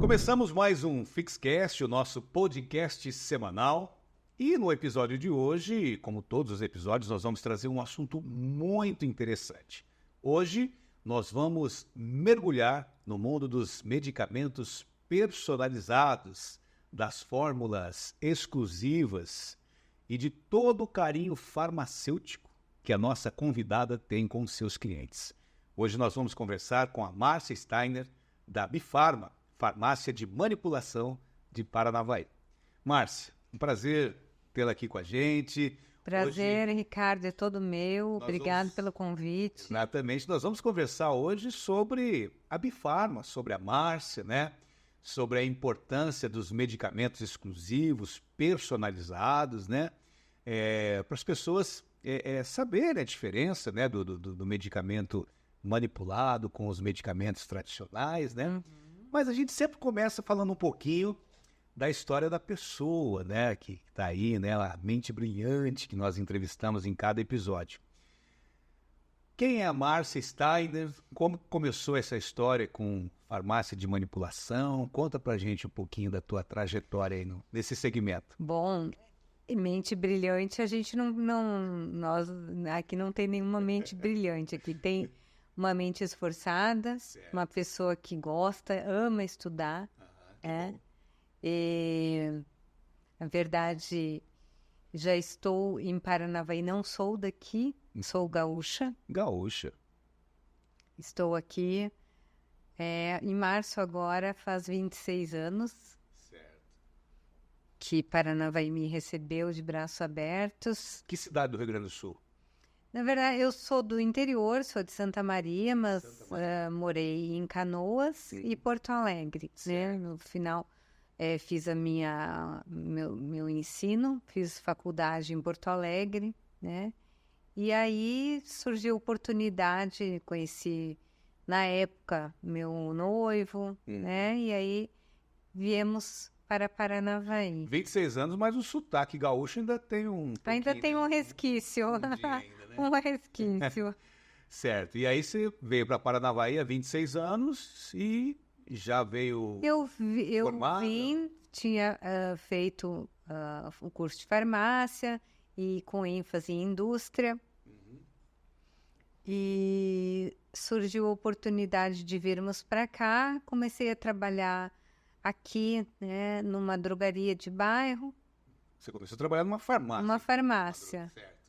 Começamos mais um Fixcast, o nosso podcast semanal. E no episódio de hoje, como todos os episódios, nós vamos trazer um assunto muito interessante. Hoje, nós vamos mergulhar no mundo dos medicamentos personalizados, das fórmulas exclusivas e de todo o carinho farmacêutico que a nossa convidada tem com seus clientes. Hoje nós vamos conversar com a Márcia Steiner, da Bifarma, farmácia de manipulação de Paranavaí. Márcia, um prazer tê-la aqui com a gente. Prazer, hoje, Ricardo, é todo meu. Obrigado pelo convite. Exatamente. Nós vamos conversar hoje sobre a Bifarma, sobre a Márcia, né? Sobre a importância dos medicamentos exclusivos, personalizados, né? Para as pessoas saberem a diferença, né? do medicamento manipulado com os medicamentos tradicionais, né? Uhum. Mas a gente sempre começa falando um pouquinho da história da pessoa, né? Que está aí, né? A mente brilhante que nós entrevistamos em cada episódio. Quem é a Márcia Steiner? Como começou essa história com farmácia de manipulação? Conta pra gente um pouquinho da tua trajetória aí nesse segmento. Bom, mente brilhante, a gente nós aqui não tem nenhuma mente brilhante, aqui tem uma mente esforçada, certo. Uma pessoa que gosta, ama estudar, E, na verdade, já estou em Paranavaí, não sou daqui, sou gaúcha. Gaúcha. Estou aqui, em março agora, faz 26 anos. Certo. Que Paranavaí me recebeu de braços abertos. Que cidade do Rio Grande do Sul? Na verdade, eu sou do interior, sou de Santa Maria, mas morei em Canoas e Porto Alegre. Né? No final, fiz meu ensino, fiz faculdade em Porto Alegre, né? E aí surgiu a oportunidade, conheci, na época, meu noivo, né? E aí viemos para Paranavaí. 26 anos, mas o sotaque gaúcho ainda tem um... Ainda tem um resquício. Ainda, né? Um resquício. Certo. E aí você veio para Paranavaí há 26 anos e já veio formada? Vim, tinha feito o curso de farmácia e com ênfase em indústria. Uhum. E surgiu a oportunidade de virmos para cá. Comecei a trabalhar aqui, né, numa drogaria de bairro. Você começou a trabalhar numa farmácia? Uma farmácia. Certo.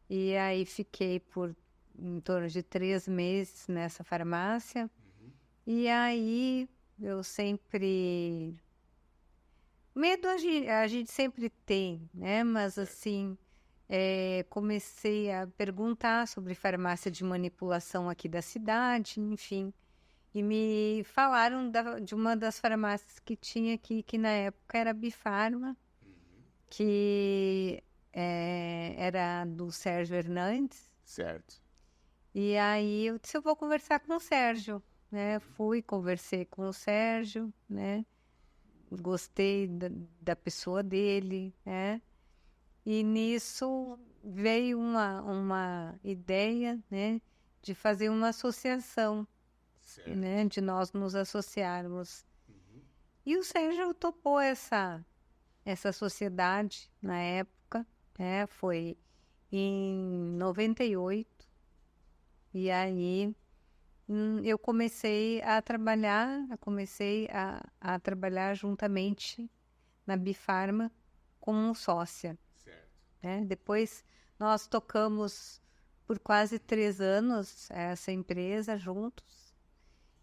E aí fiquei por em torno de 3 meses nessa farmácia. Uhum. E aí eu sempre... Medo a gente sempre tem, né? Mas assim, comecei a perguntar sobre farmácia de manipulação aqui da cidade, enfim. E me falaram de uma das farmácias que tinha aqui, que na época era a Bifarma, que era do Sérgio Hernandes. Certo. E aí eu disse, eu vou conversar com o Sérgio, né? Fui, conversei com o Sérgio, né? Gostei da pessoa dele, né? E nisso veio uma ideia, né? De fazer uma associação. Certo. Né, de nós nos associarmos. Uhum. E o Sérgio topou essa sociedade na época, né, foi em 98, e aí eu comecei a trabalhar juntamente na Bifarma como sócia. Certo. Né? Depois nós tocamos por quase 3 anos essa empresa juntos.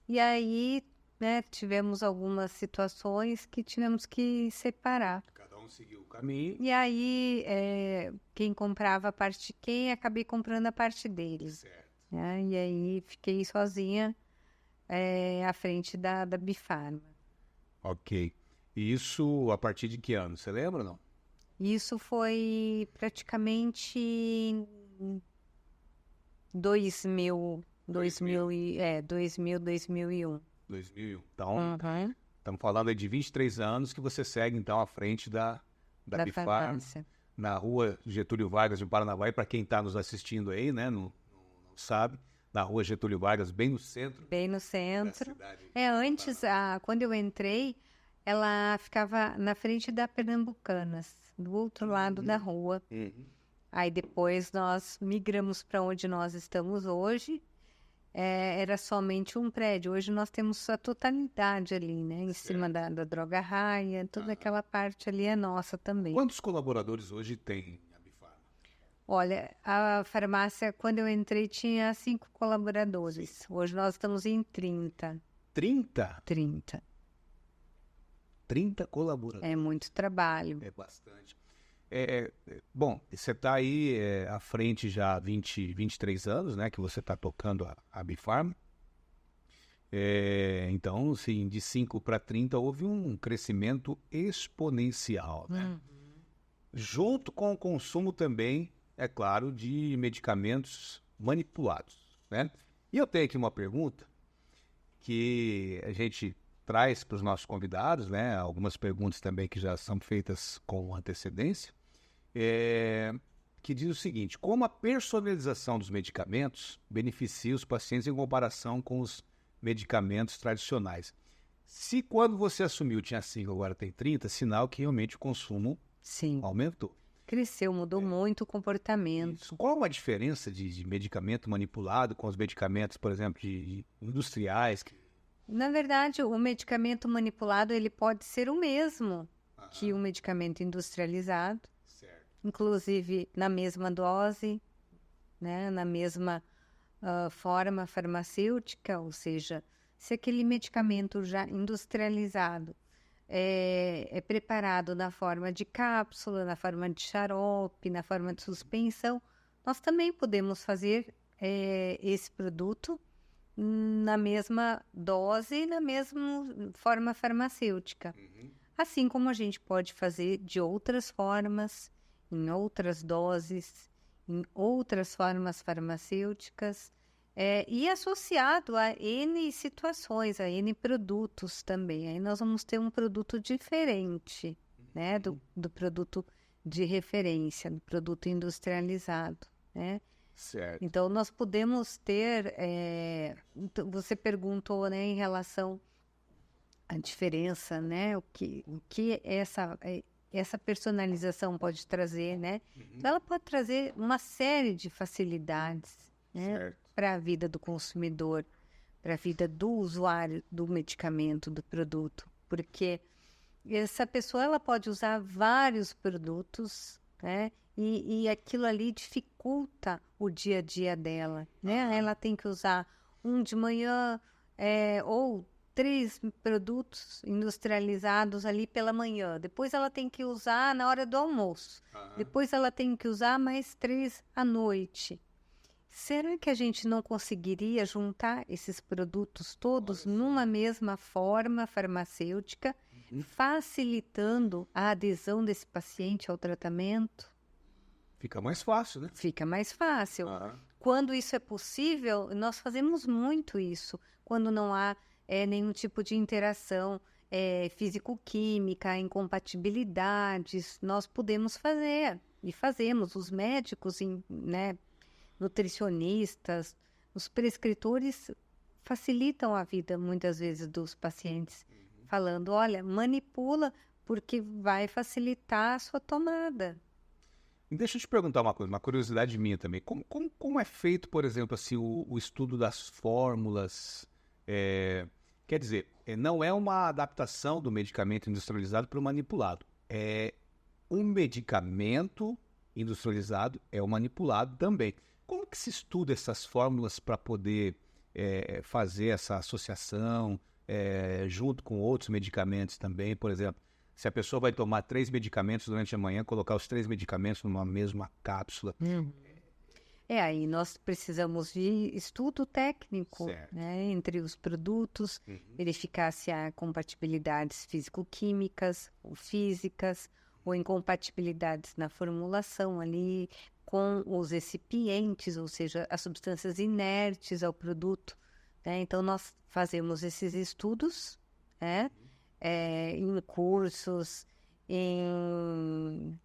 E aí, né, tivemos algumas situações que tivemos que separar. Cada um seguiu o caminho. E aí, quem comprava a parte de quem, acabei comprando a parte dele. Certo. Né? E aí, fiquei sozinha à frente da Bifarma. Ok. E isso a partir de que ano? Você lembra ou não? Isso foi praticamente em 2000. 2001. 2001. Então, estamos falando aí de 23 anos que você segue, então, à frente da Bifarma, na rua Getúlio Vargas, de Paranavaí. Para quem está nos assistindo aí, né, não sabe, na rua Getúlio Vargas, bem no centro. Bem no da centro. cidade. Antes, quando eu entrei, ela ficava na frente da Pernambucanas, do outro lado da rua. Uhum. Aí depois nós migramos para onde nós estamos hoje. Era somente um prédio. Hoje nós temos a totalidade ali, né? Em cima da Droga Raia, toda aquela parte ali é nossa também. Quantos colaboradores hoje tem a Bifarma? Olha, a farmácia, quando eu entrei, tinha 5 colaboradores. Hoje nós estamos em 30. 30? 30. 30 colaboradores. É muito trabalho. É bastante. Bom, você está aí à frente já há 23 anos, né? Que você está tocando a Bifarma. Então, sim, de 5 para 30 houve um crescimento exponencial, né? Junto com o consumo também, é claro, de medicamentos manipulados, né? E eu tenho aqui uma pergunta que a gente traz para os nossos convidados, né? Algumas perguntas também que já são feitas com antecedência, que diz o seguinte: como a personalização dos medicamentos beneficia os pacientes em comparação com os medicamentos tradicionais? Se quando você assumiu tinha 5, agora tem 30, sinal que realmente o consumo Sim. aumentou. Cresceu, mudou muito o comportamento. Isso. Qual a diferença de medicamento manipulado com os medicamentos, por exemplo, de industriais? Na verdade, o medicamento manipulado ele pode ser o mesmo que o medicamento industrializado, Certo. inclusive na mesma dose, né, na mesma forma farmacêutica, ou seja, se aquele medicamento já industrializado é preparado na forma de cápsula, na forma de xarope, na forma de suspensão, nós também podemos fazer esse produto na mesma dose e na mesma forma farmacêutica. Assim como a gente pode fazer de outras formas, em outras doses, em outras formas farmacêuticas, e associado a N situações, a N produtos também. Aí nós vamos ter um produto diferente, né, do produto de referência, do produto industrializado, né? Certo. Então, nós podemos ter... você perguntou, né, em relação à diferença, né? O que essa personalização pode trazer, né? Então, ela pode trazer uma série de facilidades, né, para a vida do consumidor, para a vida do usuário do medicamento, do produto. Porque essa pessoa ela pode usar vários produtos, né? E aquilo ali dificulta o dia a dia dela, né? Ela tem que usar um de manhã ou 3 produtos industrializados ali pela manhã. Depois ela tem que usar na hora do almoço. Depois ela tem que usar mais 3 à noite. Será que a gente não conseguiria juntar esses produtos todos numa mesma forma farmacêutica, facilitando a adesão desse paciente ao tratamento? Fica mais fácil, né? Fica mais fácil. Quando isso é possível, nós fazemos muito isso. Quando não há nenhum tipo de interação físico-química, incompatibilidades, nós podemos fazer. E fazemos. Os médicos, né, nutricionistas, os prescritores facilitam a vida, muitas vezes, dos pacientes. Falando, olha, manipula porque vai facilitar a sua tomada. Deixa eu te perguntar uma coisa, uma curiosidade minha também. Como é feito, por exemplo, assim, o estudo das fórmulas? Quer dizer, não é uma adaptação do medicamento industrializado para o manipulado. Um medicamento industrializado é o manipulado também. Como que se estuda essas fórmulas para poder fazer essa associação junto com outros medicamentos também? Por exemplo, se a pessoa vai tomar 3 medicamentos durante a manhã, colocar os 3 medicamentos numa mesma cápsula. Aí nós precisamos de estudo técnico, né, entre os produtos, verificar se há compatibilidades físico-químicas ou físicas, ou incompatibilidades na formulação ali com os recipientes, ou seja, as substâncias inertes ao produto, né? Então, nós fazemos esses estudos, né? Em cursos,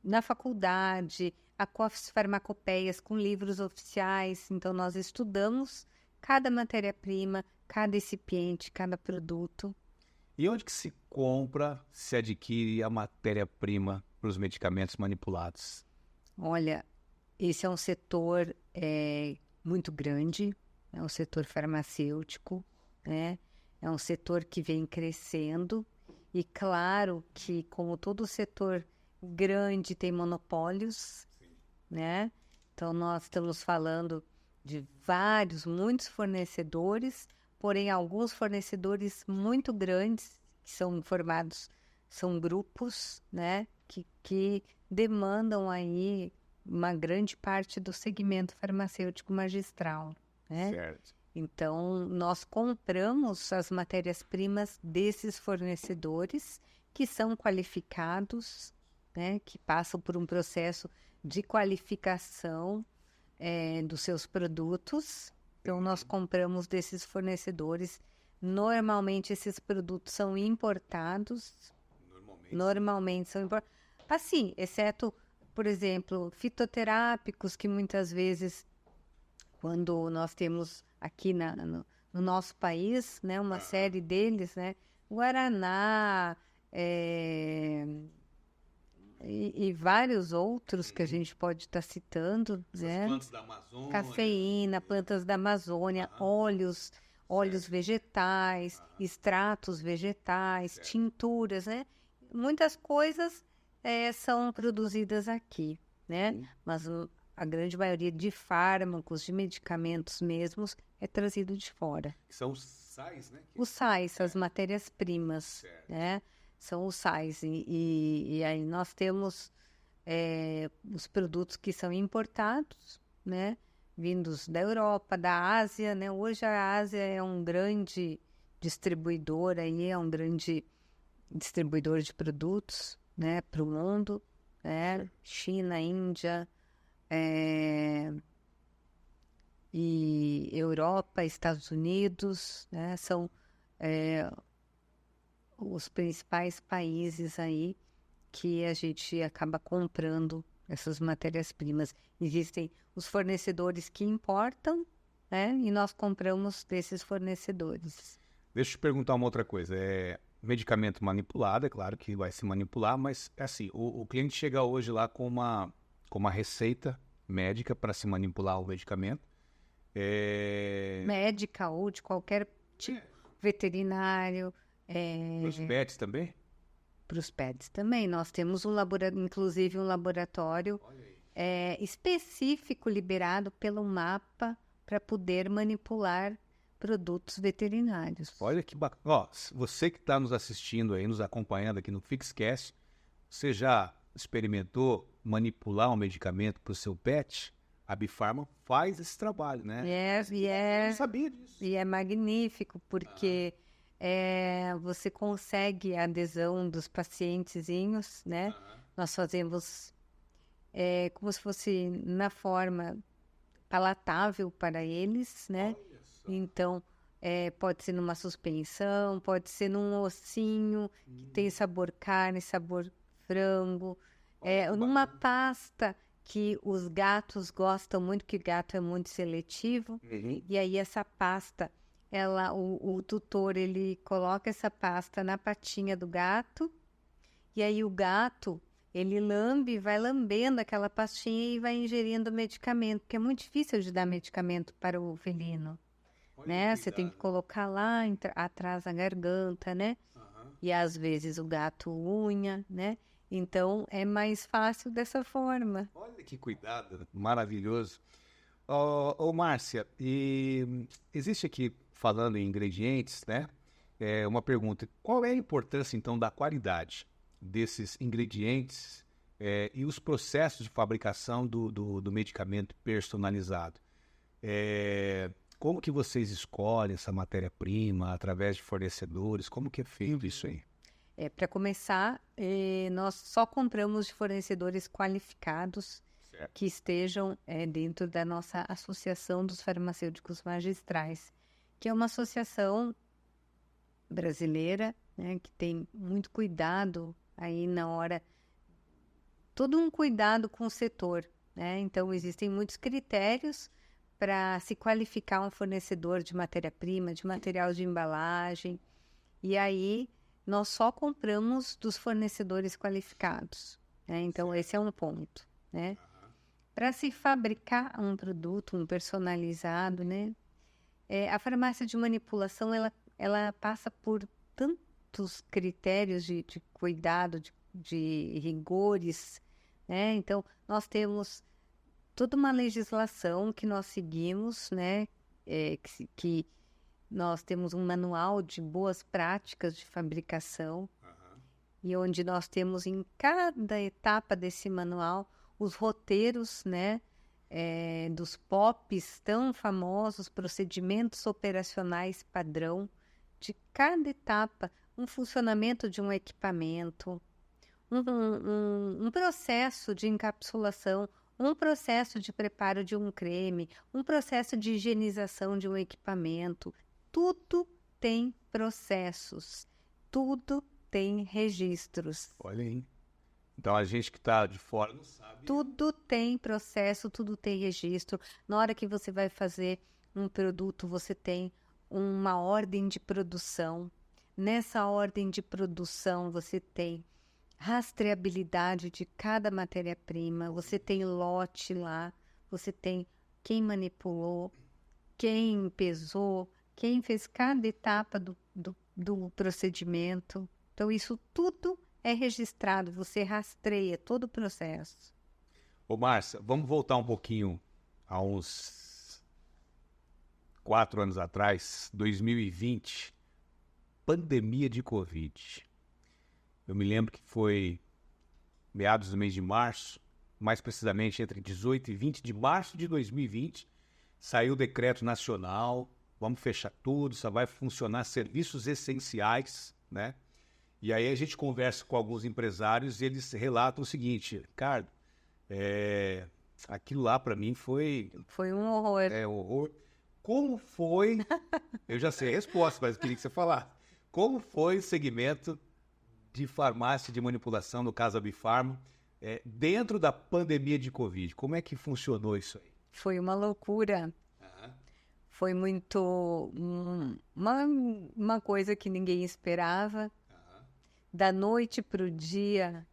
na faculdade, há cofres farmacopeias com livros oficiais. Então, nós estudamos cada matéria-prima, cada recipiente, cada produto. E onde que se compra, se adquire a matéria-prima para os medicamentos manipulados? Olha, esse é um setor muito grande, é um setor farmacêutico, né? É um setor que vem crescendo e claro que, como todo setor grande, tem monopólios, né? Então, nós estamos falando de muitos fornecedores, porém, alguns fornecedores muito grandes, que são formados, são grupos, né? Que demandam aí uma grande parte do segmento farmacêutico magistral, né? Certo. Então, nós compramos as matérias-primas desses fornecedores que são qualificados, né? Que passam por um processo de qualificação dos seus produtos. Então, nós compramos desses fornecedores. Normalmente, esses produtos são importados. Normalmente são importados. Assim, exceto, por exemplo, fitoterápicos, que muitas vezes, quando nós temos aqui no nosso país, né, uma série deles, né, Guaraná, e vários outros que a gente pode estar citando, né? Plantas da Amazônia. Cafeína, plantas da Amazônia, óleos vegetais, extratos vegetais, tinturas, né? Muitas coisas são produzidas aqui, né? Mas a grande maioria de fármacos, de medicamentos mesmos, é trazido de fora. São os sais, né? Os sais, as matérias-primas, né? São os sais. E aí nós temos os produtos que são importados, né? Vindos da Europa, da Ásia, né? Hoje a Ásia é um grande distribuidor aí, é um grande distribuidor de produtos, né? Para o mundo, né? China, Índia, e Europa, Estados Unidos, né? São os principais países aí que a gente acaba comprando essas matérias-primas. Existem os fornecedores que importam, né? E nós compramos desses fornecedores. Deixa eu te perguntar uma outra coisa. Medicamento manipulado, é claro que vai se manipular, mas assim, o cliente chega hoje lá com uma receita médica para se manipular o medicamento. Médica ou de qualquer tipo, veterinário. Para os pets também? Para os pets também. Nós temos inclusive um laboratório específico liberado pelo MAPA para poder manipular produtos veterinários. Olha que bacana. Ó, você que está nos assistindo aí, nos acompanhando aqui no Fixcast, você já experimentou manipular um medicamento para o seu pet? A Bifarma faz esse trabalho, né? Eu não sabia disso. E é magnífico, porque você consegue a adesão dos pacientezinhos, né? Nós fazemos como se fosse na forma palatável para eles, né? Então, pode ser numa suspensão, pode ser num ossinho que tem sabor carne, sabor frango, numa pasta que os gatos gostam muito, que o gato é muito seletivo, e aí essa pasta, o tutor, ele coloca essa pasta na patinha do gato, e aí o gato, ele vai lambendo aquela pastinha e vai ingerindo o medicamento, porque é muito difícil de dar medicamento para o felino, né? Você tem que colocar lá atrás da garganta, né? E às vezes o gato unha, né? Então, é mais fácil dessa forma. Olha que cuidado, maravilhoso. Ô, Márcia, e existe aqui, falando em ingredientes, né? Uma pergunta. Qual é a importância, então, da qualidade desses ingredientes e os processos de fabricação do medicamento personalizado? Como que vocês escolhem essa matéria-prima através de fornecedores? Como que é feito isso aí? Para começar, nós só compramos de fornecedores qualificados que estejam dentro da nossa Associação dos Farmacêuticos Magistrais, que é uma associação brasileira, né, que tem muito cuidado aí na hora, todo um cuidado com o setor, né? Então, existem muitos critérios para se qualificar um fornecedor de matéria-prima, de material de embalagem. E aí, nós só compramos dos fornecedores qualificados, né? Então, esse é um ponto, né? Para se fabricar um produto, um personalizado, né? A farmácia de manipulação, ela passa por tantos critérios de cuidado, de rigores, né? Então, nós temos toda uma legislação que nós seguimos, né? Que nós temos um manual de boas práticas de fabricação, e onde nós temos em cada etapa desse manual os roteiros, né? Dos POPs tão famosos, procedimentos operacionais padrão, de cada etapa, um funcionamento de um equipamento, um processo de encapsulação, um processo de preparo de um creme, um processo de higienização de um equipamento. Tudo tem processos, tudo tem registros. Olha aí. Então, a gente que está de fora não sabe. Tudo tem processo, tudo tem registro. Na hora que você vai fazer um produto, você tem uma ordem de produção. Nessa ordem de produção, você tem rastreabilidade de cada matéria-prima, você tem lote lá, você tem quem manipulou, quem pesou, quem fez cada etapa do procedimento. Então, isso tudo é registrado, você rastreia todo o processo. Ô, Márcia, vamos voltar um pouquinho a uns 4 anos atrás, 2020, pandemia de Covid. Eu me lembro que foi meados do mês de março, mais precisamente entre 18 e 20 de março de 2020, saiu o decreto nacional, vamos fechar tudo, só vai funcionar serviços essenciais, né? E aí a gente conversa com alguns empresários e eles relatam o seguinte: Ricardo, aquilo lá para mim foi... Foi um horror. Horror. Como foi... Eu já sei a resposta, mas eu queria que você falasse. Como foi o segmento de farmácia de manipulação, no caso a Bifarma, dentro da pandemia de Covid? Como é que funcionou isso aí? Foi uma loucura. Foi muito... uma coisa que ninguém esperava. Da noite para o dia,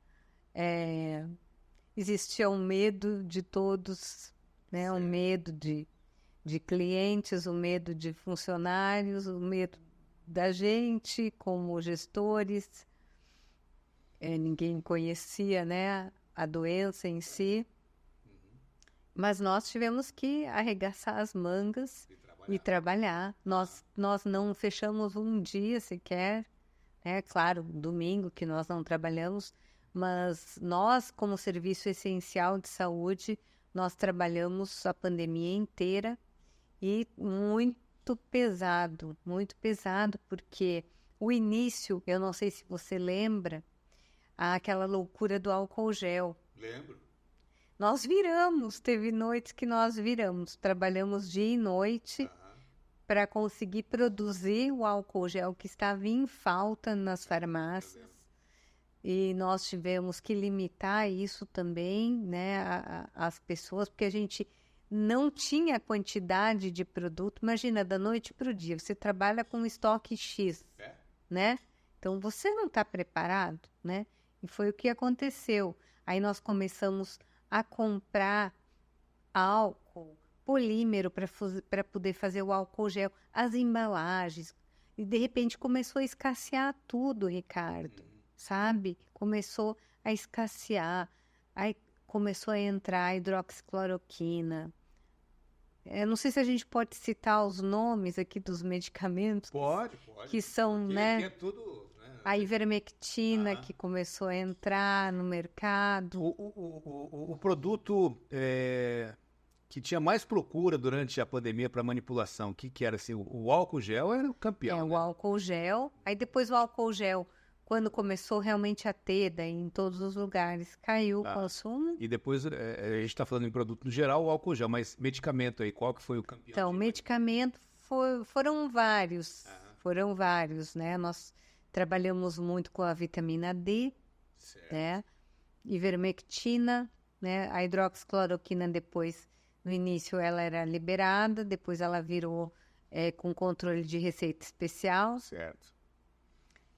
existia um medo de todos, né? Um medo de clientes, um medo de funcionários, um medo da gente como gestores. Ninguém conhecia, né, a doença em si. Mas nós tivemos que arregaçar as mangas e trabalhar. Nós não fechamos um dia sequer. Claro, domingo que nós não trabalhamos, mas nós, como serviço essencial de saúde, nós trabalhamos a pandemia inteira e muito pesado, porque o início, eu não sei se você lembra, aquela loucura do álcool gel. Lembro. Nós viramos, teve noites que nós viramos, trabalhamos dia e noite para conseguir produzir o álcool gel que estava em falta nas farmácias. E nós tivemos que limitar isso também, né, as pessoas, porque a gente não tinha quantidade de produto. Imagina, da noite para o dia, você trabalha com estoque X, né? Então, você não está preparado, né? E foi o que aconteceu. Aí nós começamos a comprar álcool, polímero para poder fazer o álcool gel, as embalagens. E, de repente, começou a escassear tudo, Ricardo, sabe? Começou a escassear. Aí começou a entrar a hidroxicloroquina. Eu não sei se a gente pode citar os nomes aqui dos medicamentos. Pode. Que são, né? É tudo, né? A ivermectina que começou a entrar no mercado. O produto que tinha mais procura durante a pandemia para manipulação, o que era assim? O álcool gel era o campeão. O álcool gel. Aí depois o álcool gel, quando começou realmente a ter daí, em todos os lugares, caiu o consumo. E depois, a gente está falando em produto no geral, o álcool gel, mas medicamento aí, qual que foi o campeão? Então, medicamento foram vários. Foram vários, né? Nós trabalhamos muito com a vitamina D, né? Ivermectina, né? A hidroxicloroquina depois No início ela era liberada, depois ela virou com controle de receita especial. Certo.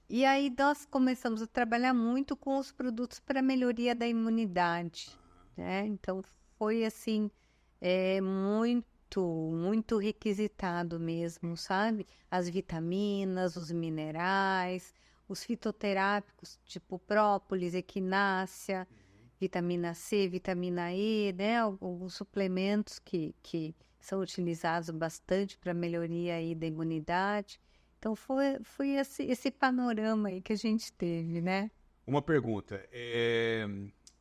E aí nós começamos a trabalhar muito com os produtos para melhoria da imunidade, né? Então foi assim, muito requisitado mesmo, sabe? As vitaminas, os minerais, os fitoterápicos, tipo própolis, equinácea, vitamina C, vitamina E, né? Alguns suplementos que são utilizados bastante para melhoria aí da imunidade. Então foi esse panorama aí que a gente teve, né? Uma pergunta.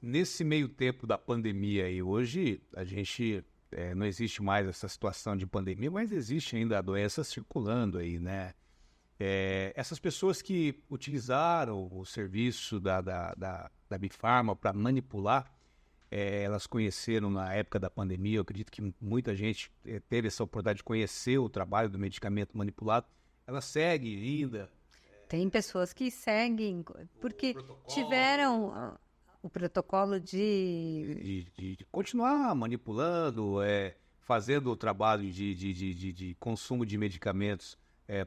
Nesse meio tempo da pandemia aí, hoje a gente não existe mais essa situação de pandemia, mas existe ainda a doença circulando aí, né? Essas pessoas que utilizaram o serviço da Bifarma para manipular, elas conheceram na época da pandemia, eu acredito que muita gente teve essa oportunidade de conhecer o trabalho do medicamento manipulado. Ela segue ainda. Tem pessoas que seguem, porque tiveram o protocolo De continuar manipulando, fazendo o trabalho de consumo de medicamentos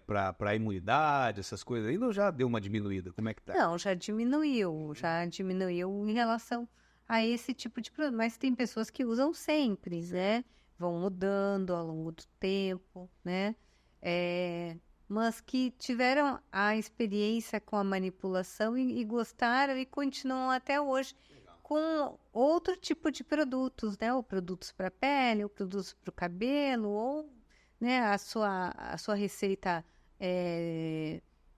para a imunidade, essas coisas. Ainda já deu uma diminuída? Como é que tá? Não, já diminuiu em relação a esse tipo de produto. Mas tem pessoas que usam sempre, né? Vão mudando ao longo do tempo, né? Mas que tiveram a experiência com a manipulação e gostaram e continuam até hoje com outro tipo de produtos, né? Ou produtos para pele, ou produtos para o cabelo, ou né, a sua receita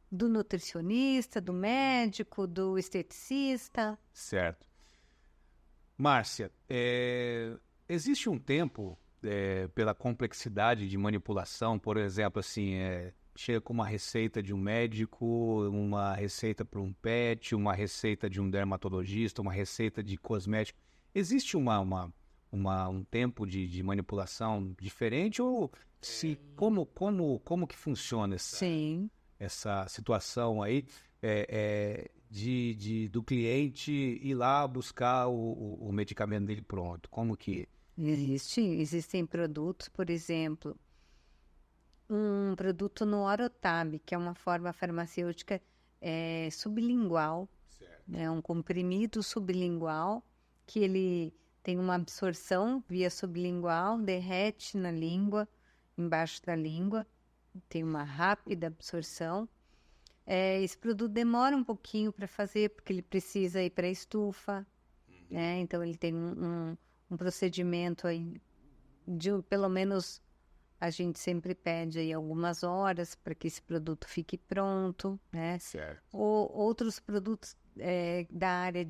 do nutricionista, do médico, do esteticista. Certo. Márcia, existe um tempo, pela complexidade de manipulação, por exemplo, assim, chega com uma receita de um médico, uma receita para um pet, uma receita de um dermatologista, uma receita de cosmético. Existe um tempo de manipulação diferente ou como que funciona essa situação aí do cliente ir lá buscar o medicamento dele pronto? Como que... Existem produtos, por exemplo, um produto no Orotab, que é uma forma farmacêutica sublingual, é um comprimido sublingual, que ele tem uma absorção via sublingual, derrete na língua, embaixo da língua, tem uma rápida absorção. Esse produto demora um pouquinho para fazer, porque ele precisa ir para a estufa, né? Então ele tem um procedimento aí de pelo menos... A gente sempre pede aí algumas horas para que esse produto fique pronto, né? Certo. Ou outros produtos da área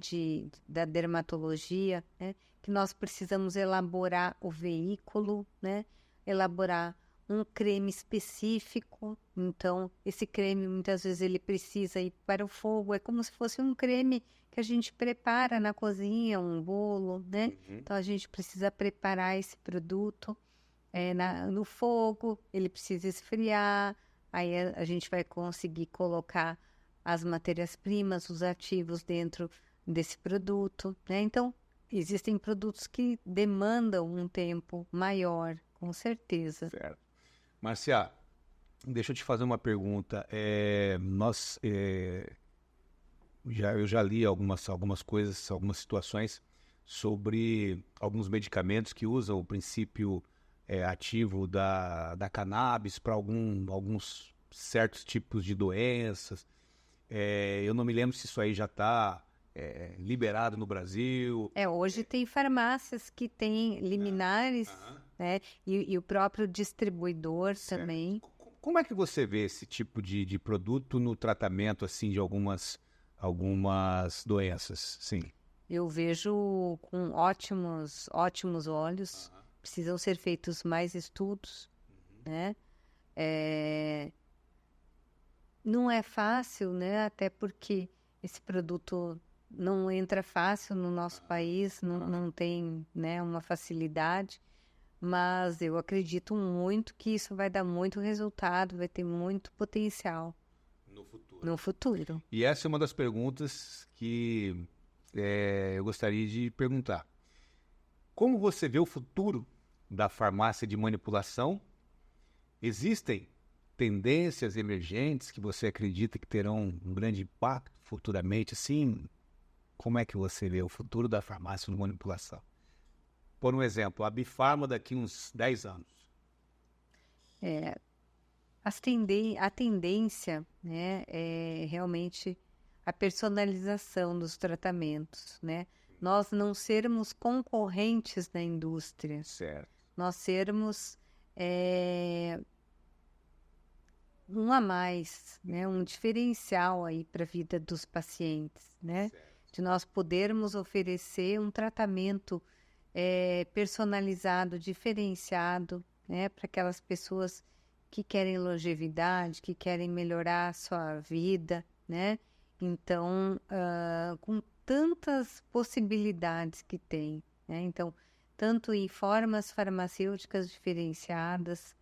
da dermatologia, né? Que nós precisamos elaborar o veículo, né? Elaborar um creme específico. Então, esse creme, muitas vezes, ele precisa ir para o fogo. É como se fosse um creme que a gente prepara na cozinha, um bolo, né? Uhum. Então, a gente precisa preparar esse produto no fogo, ele precisa esfriar, aí a gente vai conseguir colocar as matérias-primas, os ativos dentro desse produto, né? Então, existem produtos que demandam um tempo maior, com certeza. Certo. Márcia, deixa eu te fazer uma pergunta. Eu já li algumas coisas, algumas situações sobre alguns medicamentos que usam o princípio ativo da cannabis para alguns certos tipos de doenças. Eu não me lembro se isso aí já está liberado no Brasil. Hoje tem farmácias que têm liminares, né? E o próprio distribuidor também. Como é que você vê esse tipo de produto no tratamento assim de algumas doenças? Sim. Eu vejo com ótimos olhos. Precisam ser feitos mais estudos, né? Não é fácil, né? Até porque esse produto não entra fácil no nosso país, não tem, né, uma facilidade, mas eu acredito muito que isso vai dar muito resultado, vai ter muito potencial no futuro. E essa é uma das perguntas que eu gostaria de perguntar. Como você vê o futuro da farmácia de manipulação? Existem tendências emergentes que você acredita que terão um grande impacto futuramente? Assim, como é que você vê o futuro da farmácia de manipulação? Por um exemplo, a Bifarma daqui uns 10 anos. A tendência, né, é realmente a personalização dos tratamentos, né? Nós não sermos concorrentes na indústria, Certo. nós sermos um a mais, né? Um diferencial aí para a vida dos pacientes, né? Certo. De nós podermos oferecer um tratamento personalizado, diferenciado, né? Para aquelas pessoas que querem longevidade, que querem melhorar a sua vida, né? Então, com tantas possibilidades que tem, né? Então, tanto em formas farmacêuticas diferenciadas,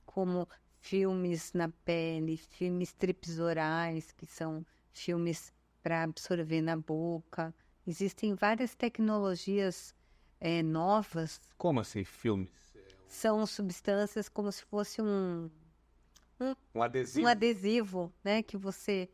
como filmes na pele, filmes tripsorais, que são filmes para absorver na boca. Existem várias tecnologias novas. Como assim, filmes? São substâncias como se fosse um adesivo? Um adesivo, né? Que você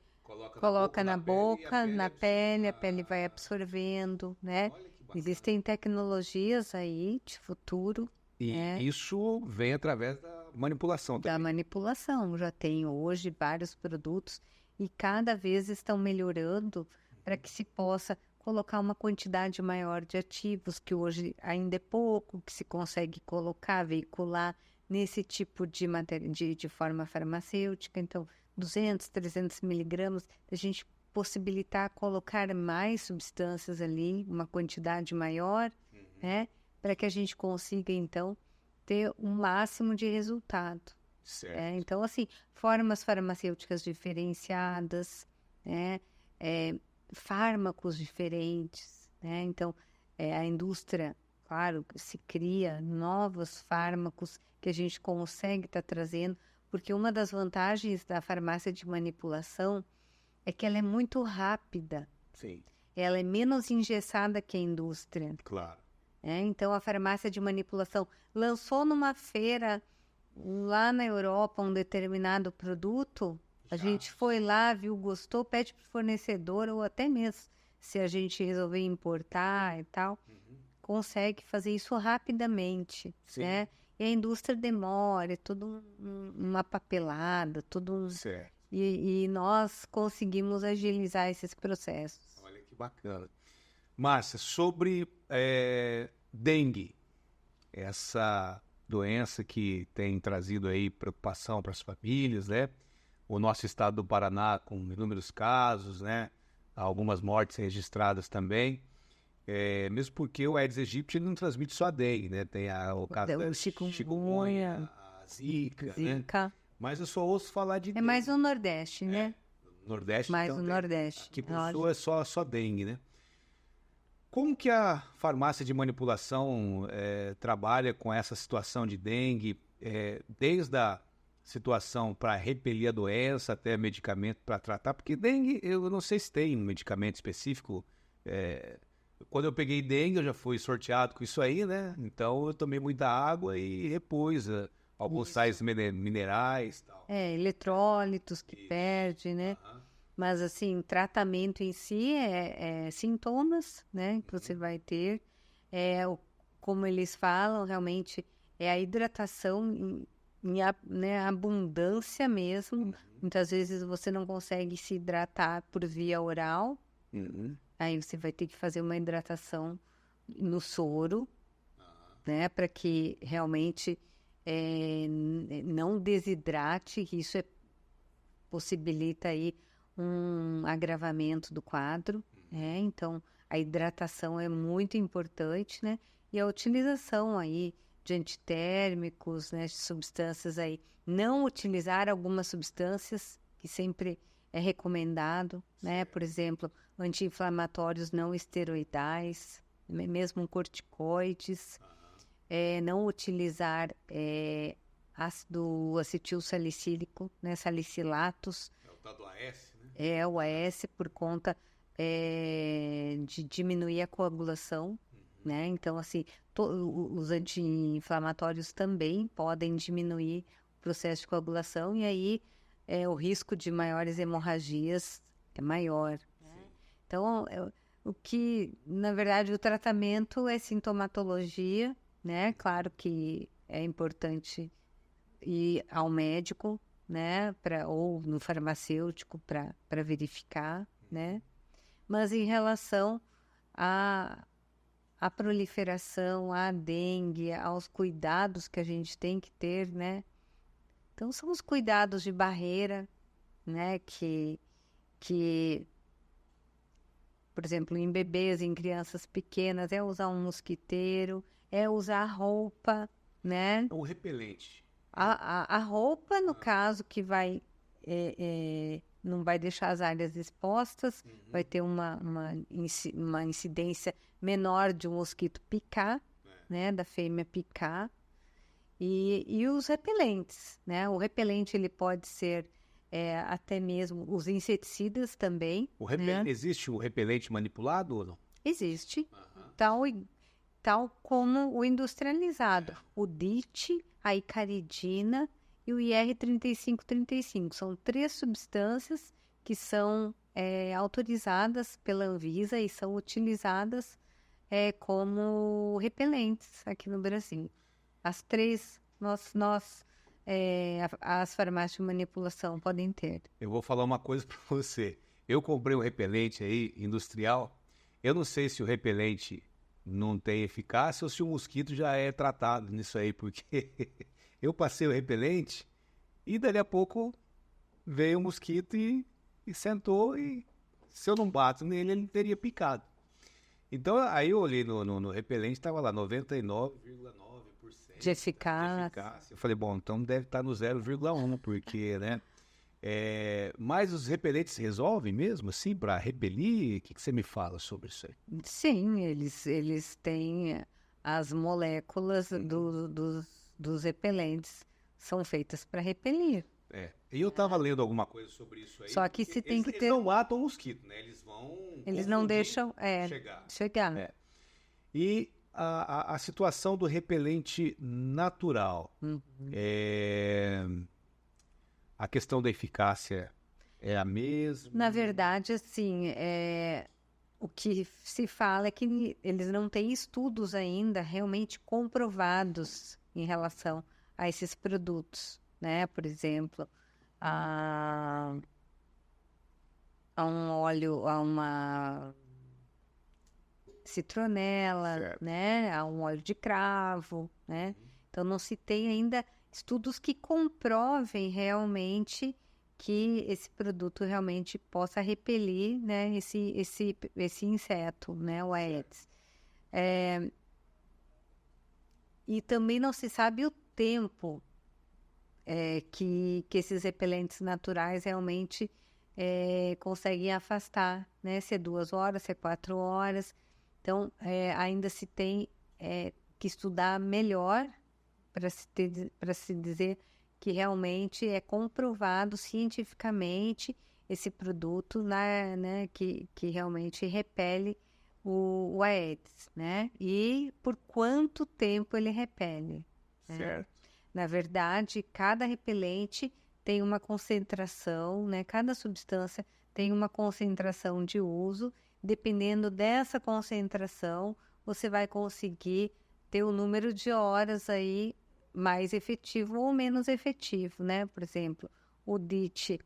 coloca na boca, na pele, a pele vai absorvendo, né? Olha que bacana. Existem tecnologias aí de futuro. E isso vem através da manipulação da também. manipulação. Já tem hoje vários produtos e cada vez estão melhorando para que se possa colocar uma quantidade maior de ativos, que hoje ainda é pouco, que se consegue colocar, veicular nesse tipo de matéria, de forma farmacêutica. Então, 200, 300 miligramas, a gente possibilitar colocar mais substâncias ali, uma quantidade maior, né? Para que a gente consiga, então, ter o máximo de resultado. Certo. Então, assim, formas farmacêuticas diferenciadas, né? Fármacos diferentes, né? Então, a indústria, claro, se cria novos fármacos que a gente consegue estar trazendo, porque uma das vantagens da farmácia de manipulação é que ela é muito rápida. Sim. Ela é menos engessada que a indústria. Claro. Então, a farmácia de manipulação lançou numa feira lá na Europa um determinado produto, a gente foi lá, viu, gostou, pede para o fornecedor, ou até mesmo se a gente resolver importar e tal, consegue fazer isso rapidamente, Sim. né? E a indústria demora, é tudo uma papelada, tudo um... Certo. E nós conseguimos agilizar esses processos. Olha que bacana. Márcia, sobre dengue, essa doença que tem trazido aí preocupação para as famílias, né? O nosso estado do Paraná com inúmeros casos, né? Algumas mortes registradas também. Mesmo porque o Aedes aegypti não transmite só a dengue, né? Tem o caso da chikungunya, a zika, né? Mas eu só ouço falar de dengue. É mais no Nordeste, né? Nordeste, Mais então, no Nordeste. Aqui pro Sul é só dengue, né? Como que a farmácia de manipulação trabalha com essa situação de dengue, desde a situação para repelir a doença até medicamento para tratar? Porque dengue, eu não sei se tem um medicamento específico. Quando eu peguei dengue, eu já fui sorteado com isso aí, né? Então eu tomei muita água e repus alguns sais minerais e tal. Eletrólitos que perde, né? Mas, assim, tratamento em si é sintomas, né? Que você vai ter. Como eles falam, realmente, é a hidratação em abundância mesmo. Muitas vezes você não consegue se hidratar por via oral. Aí você vai ter que fazer uma hidratação no soro, né? Para que realmente não desidrate, que isso possibilita aí um agravamento do quadro, né? Então, a hidratação é muito importante, né? E a utilização aí de antitérmicos, né? De substâncias aí. Não utilizar algumas substâncias, que sempre é recomendado, né? Por exemplo, anti-inflamatórios não esteroidais, mesmo corticoides. Não utilizar ácido acetil salicílico, né? Salicilatos. É o tal do AS, né? O AS por conta de diminuir a coagulação, né? Então, assim, os anti-inflamatórios também podem diminuir o processo de coagulação e aí o risco de maiores hemorragias é maior. Né? Então, o que, na verdade, o tratamento é sintomatologia, né? Claro que é importante ir ao médico, né? Ou no farmacêutico para verificar, né? Mas em relação à proliferação, à dengue, aos cuidados que a gente tem que ter, né? Então, são os cuidados de barreira, né? Que por exemplo, em bebês, em crianças pequenas, é usar um mosquiteiro, é usar roupa, né? O repelente. A roupa, no caso, que vai não vai deixar as áreas expostas, vai ter uma incidência menor de um mosquito picar, né? Da fêmea picar. E os repelentes, né? O repelente, ele pode ser até mesmo os inseticidas também. Né? Existe o repelente manipulado ou não? Existe, tal como o industrializado. O DIT, a icaridina e o IR-3535. São 3 substâncias que são autorizadas pela Anvisa e são utilizadas como repelentes aqui no Brasil. As 3, as farmácias de manipulação podem ter. Eu vou falar uma coisa para você. Eu comprei um repelente aí, industrial. Eu não sei se o repelente não tem eficácia ou se o mosquito já é tratado nisso aí, porque eu passei o repelente e dali a pouco veio o mosquito e sentou e se eu não bato nele, ele teria picado. Então, aí eu olhei no repelente, estava lá 99,9% de eficácia. Eu falei, bom, então deve estar no 0,1, porque, né? Mas os repelentes resolvem mesmo, assim, para repelir? O que você me fala sobre isso aí? Sim, eles têm as moléculas dos repelentes, são feitas para repelir. E eu estava lendo alguma coisa sobre isso aí. Só que se tem que ter... Eles não matam o mosquito, né? Eles não deixam chegar. E a situação do repelente natural, a questão da eficácia é a mesma? Na verdade, assim, o que se fala é que eles não têm estudos ainda realmente comprovados em relação a esses produtos, né? Por exemplo, a um óleo, a uma citronela, certo. Né? A um óleo de cravo, né? Então não se tem ainda estudos que comprovem realmente que esse produto realmente possa repelir, né, esse inseto, né, o Aedes. E também não se sabe o tempo que esses repelentes naturais realmente conseguem afastar, né, se é 2 horas, se é 4 horas. Então, ainda se tem que estudar melhor para se dizer que realmente é comprovado cientificamente esse produto, né, que realmente repele o Aedes, né? E por quanto tempo ele repele. Certo. Né? Na verdade, cada repelente tem uma concentração, né? Cada substância tem uma concentração de uso. Dependendo dessa concentração, você vai conseguir ter o número de horas aí mais efetivo ou menos efetivo, né? Por exemplo, o DIT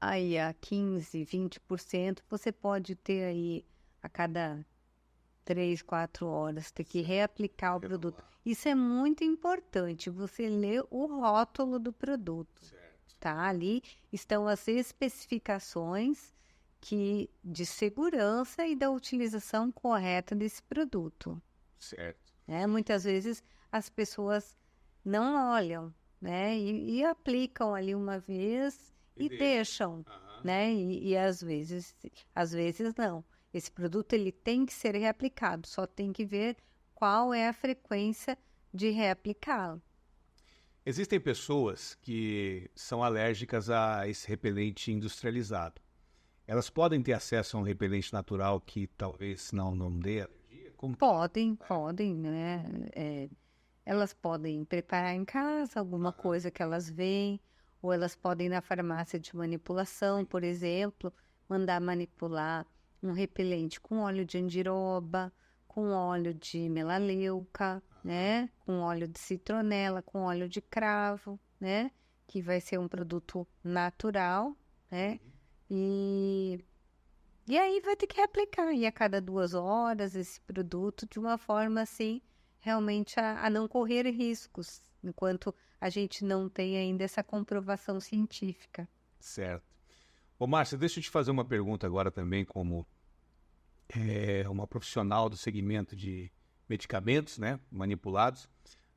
aí a 15%, 20%, você pode ter aí a cada 3, 4 horas, ter que reaplicar o produto. Isso é muito importante, você ler o rótulo do produto. Certo. Tá? Ali estão as especificações de segurança e da utilização correta desse produto. Certo. Muitas vezes as pessoas não olham, né? E aplicam ali uma vez e deixam, né? E às vezes não. Esse produto ele tem que ser reaplicado, só tem que ver qual é a frequência de reaplicá-lo. Existem pessoas que são alérgicas a esse repelente industrializado. Elas podem ter acesso a um repelente natural que talvez não dê alergia? Como... Podem, né? Elas podem preparar em casa alguma coisa que elas veem, ou elas podem ir na farmácia de manipulação, por exemplo, mandar manipular um repelente com óleo de andiroba, com óleo de melaleuca, né? Com óleo de citronela, com óleo de cravo, né? Que vai ser um produto natural, né? E aí vai ter que reaplicar e a cada 2 horas esse produto de uma forma assim, realmente a não correr riscos, enquanto a gente não tem ainda essa comprovação científica. Certo. Ô, Márcia, deixa eu te fazer uma pergunta agora também, como uma profissional do segmento de medicamentos, né, manipulados.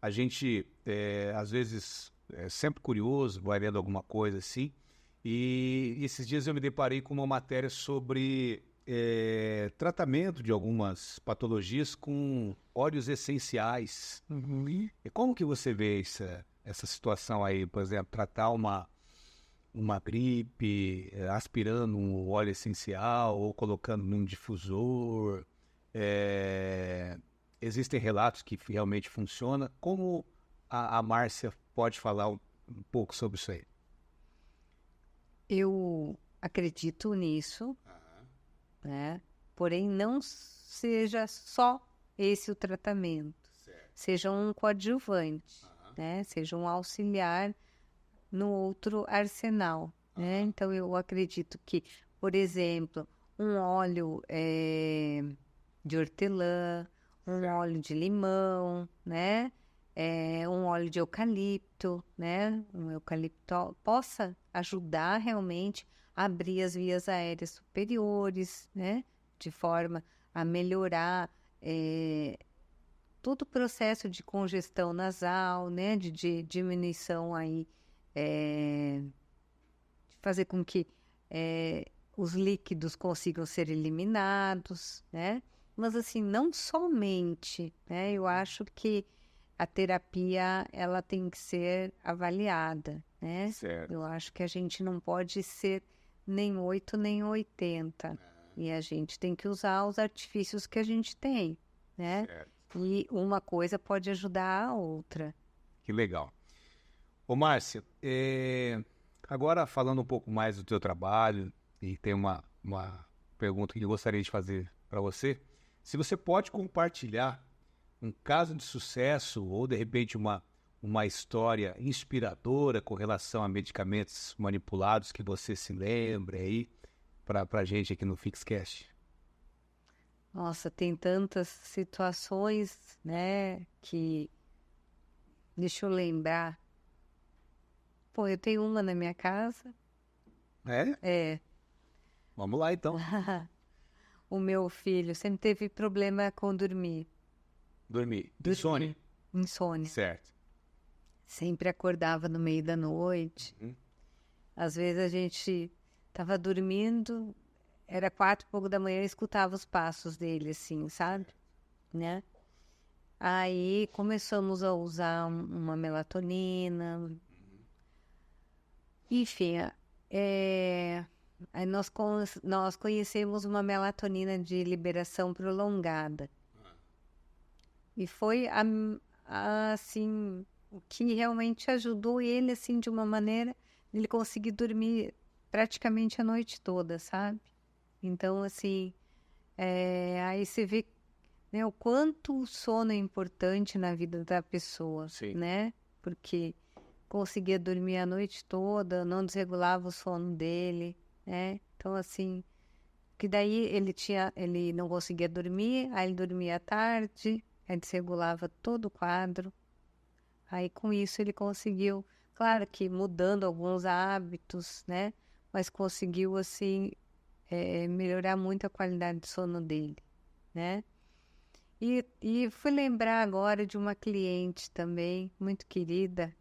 A gente, às vezes, é sempre curioso, vai lendo alguma coisa assim, e esses dias eu me deparei com uma matéria sobre tratamento de algumas patologias com óleos essenciais. E como que você vê essa situação aí, por exemplo, tratar uma gripe, aspirando um óleo essencial ou colocando num difusor? Existem relatos que realmente funciona. Como a Márcia pode falar um pouco sobre isso aí? Eu acredito nisso, né? Porém, não seja só esse o tratamento. Seja um coadjuvante, né? Seja um auxiliar no outro arsenal, né? Então, eu acredito que, por exemplo, um óleo de hortelã, um óleo de limão, né? Um óleo de eucalipto, né? Um eucalipto possa ajudar realmente a abrir as vias aéreas superiores, né? De forma a melhorar todo o processo de congestão nasal, né? De diminuição aí, de fazer com que os líquidos consigam ser eliminados, né? Mas assim, não somente, né? Eu acho que a terapia, ela tem que ser avaliada, né? Certo. Eu acho que a gente não pode ser nem 8 nem 80. E a gente tem que usar os artifícios que a gente tem, né? Certo. E uma coisa pode ajudar a outra. Que legal. Ô, Márcia, agora falando um pouco mais do teu trabalho, e tem uma pergunta que eu gostaria de fazer para você. Se você pode compartilhar um caso de sucesso ou, de repente, uma história inspiradora com relação a medicamentos manipulados que você se lembre aí para a gente aqui no Fixcast. Nossa, tem tantas situações, né, que... Deixa eu lembrar. Pô, eu tenho uma na minha casa. É? Vamos lá, então. O meu filho sempre teve problema com dormir. Dormir. Insônia. Insônia. Certo. Sempre acordava no meio da noite. Às vezes a gente tava dormindo, era 4 e pouco da manhã, eu escutava os passos dele, assim, sabe? Né? Aí começamos a usar uma melatonina. Enfim, aí nós conhecemos uma melatonina de liberação prolongada. E foi, assim, o que realmente ajudou ele, assim, de uma maneira, ele conseguir dormir praticamente a noite toda, sabe? Então, assim, aí você vê, né, o quanto o sono é importante na vida da pessoa, Sim. né? Porque conseguia dormir a noite toda, não desregulava o sono dele, né? Então, assim, que daí ele não conseguia dormir, aí ele dormia à tarde, aí desregulava todo o quadro. Aí, com isso, ele conseguiu, claro que mudando alguns hábitos, né? Mas conseguiu, assim, melhorar muito a qualidade de sono dele, né? E fui lembrar agora de uma cliente também, muito querida.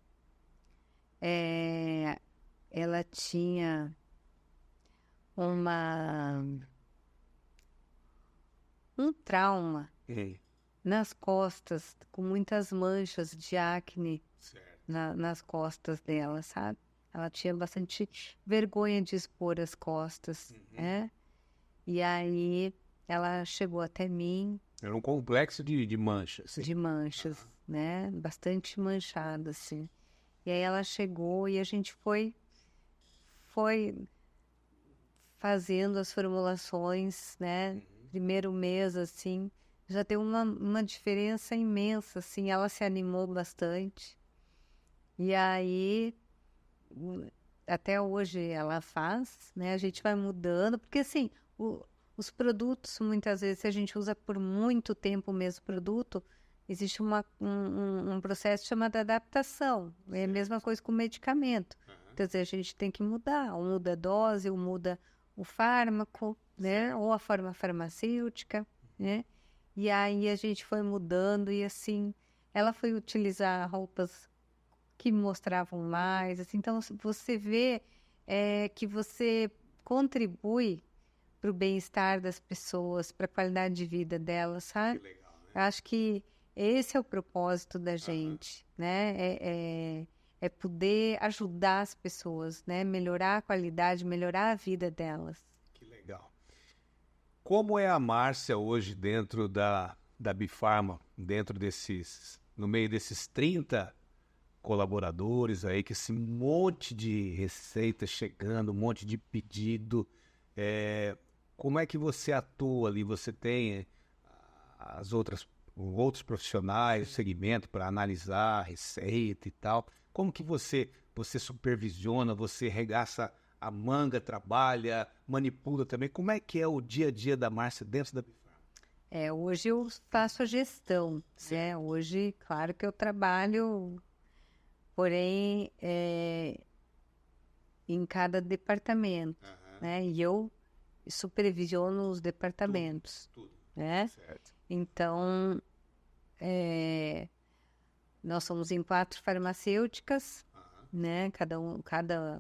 Ela tinha um trauma nas costas, com muitas manchas de acne nas costas dela, sabe? Ela tinha bastante vergonha de expor as costas, né? E aí ela chegou até mim Era um complexo de manchas. de manchas, né? Bastante manchada, assim. E aí ela chegou e a gente foi fazendo as formulações, né? Primeiro mês, assim, já deu uma diferença imensa, assim. Ela se animou bastante. E aí, até hoje ela faz, né? A gente vai mudando, porque assim, os produtos, muitas vezes, se a gente usa por muito tempo o mesmo produto, existe um processo chamado adaptação. É a mesma coisa com o medicamento. Quer dizer, a gente tem que mudar, ou muda a dose, ou muda o fármaco, né? Ou a forma farmacêutica, né? E aí a gente foi mudando e assim, ela foi utilizar roupas que mostravam mais, assim, então você vê que você contribui para o bem-estar das pessoas, para a qualidade de vida delas, sabe? Que legal, né? Eu acho que esse é o propósito da gente, né? É poder ajudar as pessoas, né? Melhorar a qualidade, melhorar a vida delas. Que legal. Como é a Márcia hoje dentro da Bifarma, no meio desses 30 colaboradores aí, que esse monte de receitas chegando, um monte de pedido, como é que você atua ali? Você tem outros profissionais, o segmento para analisar a receita e tal. Como que você supervisiona, você regaça a manga, trabalha, manipula também? Como é que é o dia a dia da Márcia dentro da Bifarma? Hoje eu faço a gestão, né? Hoje, claro que eu trabalho, porém, em cada departamento, né? E eu supervisiono os departamentos, Tudo. né? Certo. Então, nós somos em 4 farmacêuticas, né? Cada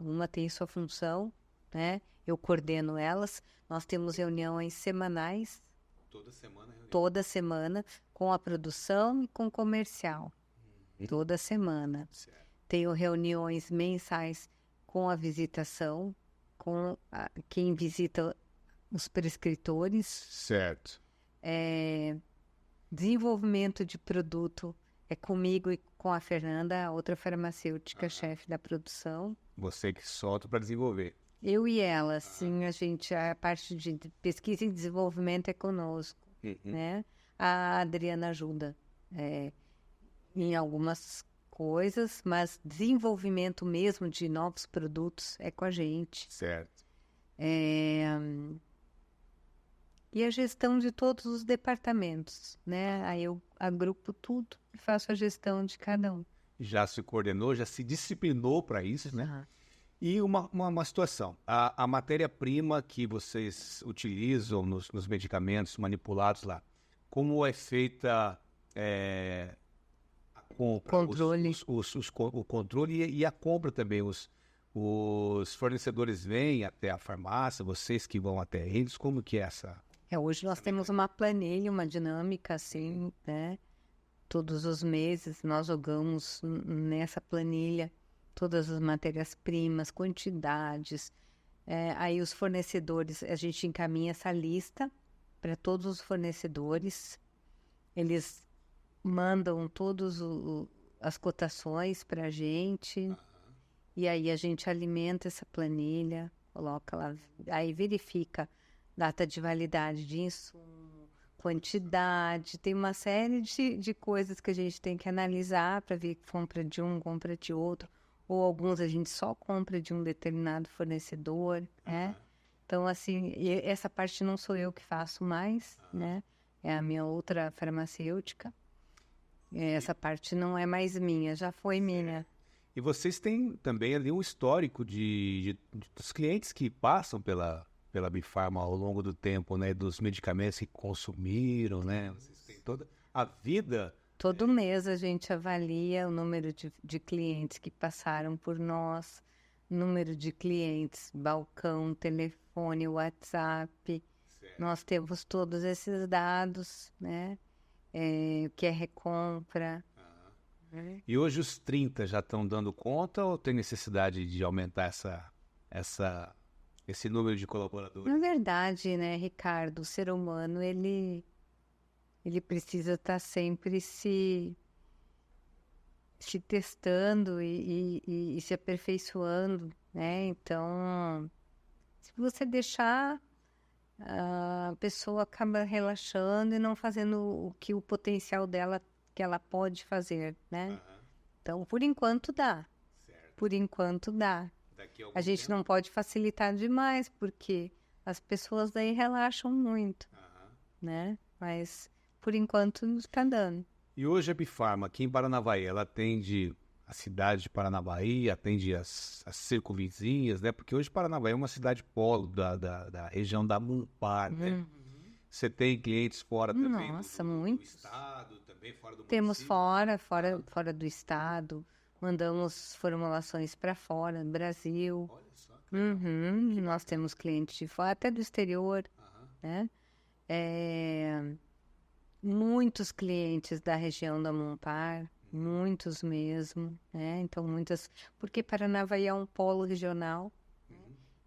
uma tem sua função, né? Eu coordeno elas. Nós temos reuniões semanais, Toda semana reunião. toda semana, com a produção e com o comercial. Toda semana. Certo. Tenho reuniões mensais com a visitação, com quem visita os prescritores. Certo. Desenvolvimento de produto é comigo e com a Fernanda, a outra farmacêutica, chefe da produção. Você que solta para desenvolver. Eu e ela, sim, a parte de pesquisa e desenvolvimento é conosco, né? A Adriana ajuda em algumas coisas, mas desenvolvimento mesmo de novos produtos é com a gente. Certo. E a gestão de todos os departamentos, né? Aí eu agrupo tudo e faço a gestão de cada um. Já se coordenou, já se disciplinou para isso, né? Uhum. E uma situação, a matéria-prima que vocês utilizam nos medicamentos manipulados lá, como é feita a compra? Controle. O controle e a compra também. Os fornecedores vêm até a farmácia, vocês que vão até eles, como que é essa? Hoje nós temos uma planilha, uma dinâmica assim, né? Todos os meses nós jogamos nessa planilha todas as matérias-primas, quantidades. Aí os fornecedores, a gente encaminha essa lista para todos os fornecedores. Eles mandam todas as cotações para a gente. E aí a gente alimenta essa planilha, coloca lá, aí verifica data de validade de insumo, quantidade, tem uma série de coisas que a gente tem que analisar para ver que compra de um, compra de outro, ou alguns a gente só compra de um determinado fornecedor, né? Então, assim, essa parte não sou eu que faço mais, né? É a minha outra farmacêutica. Essa parte não é mais minha, já foi minha. E vocês têm também ali um histórico dos clientes que passam pela Bifarma ao longo do tempo, né? Dos medicamentos que consumiram, né? Vocês têm toda a vida. Todo mês a gente avalia o número de clientes que passaram por nós, número de clientes, balcão, telefone, WhatsApp. Certo. Nós temos todos esses dados, né? Que é recompra. E hoje os 30 já estão dando conta ou tem necessidade de aumentar esse número de colaboradores? Na verdade, né, Ricardo, o ser humano, ele ele precisa estar sempre se testando e se aperfeiçoando, né? Então, se você deixar, a pessoa acaba relaxando e não fazendo o que o potencial dela, que ela pode fazer, né? Então, por enquanto dá. Certo. Por enquanto dá. Daqui a algum A gente tempo. não pode facilitar demais, porque as pessoas daí relaxam muito, né? Mas, por enquanto, está dando. E hoje a Bifarma, aqui em Paranavaí, ela atende a cidade de Paranavaí, atende as circunvizinhas, né? Porque hoje Paranavaí é uma cidade polo da região da Mumpar, né? Você tem clientes fora também Nossa, do muitos. estado, também fora do Temos município? fora do estado. Mandamos formulações para fora, do Brasil. Olha só. Nós temos clientes de fora, até do exterior, né? Muitos clientes da região da Mumpar, muitos mesmo, né? Então, porque Paranavaí é um polo regional, né?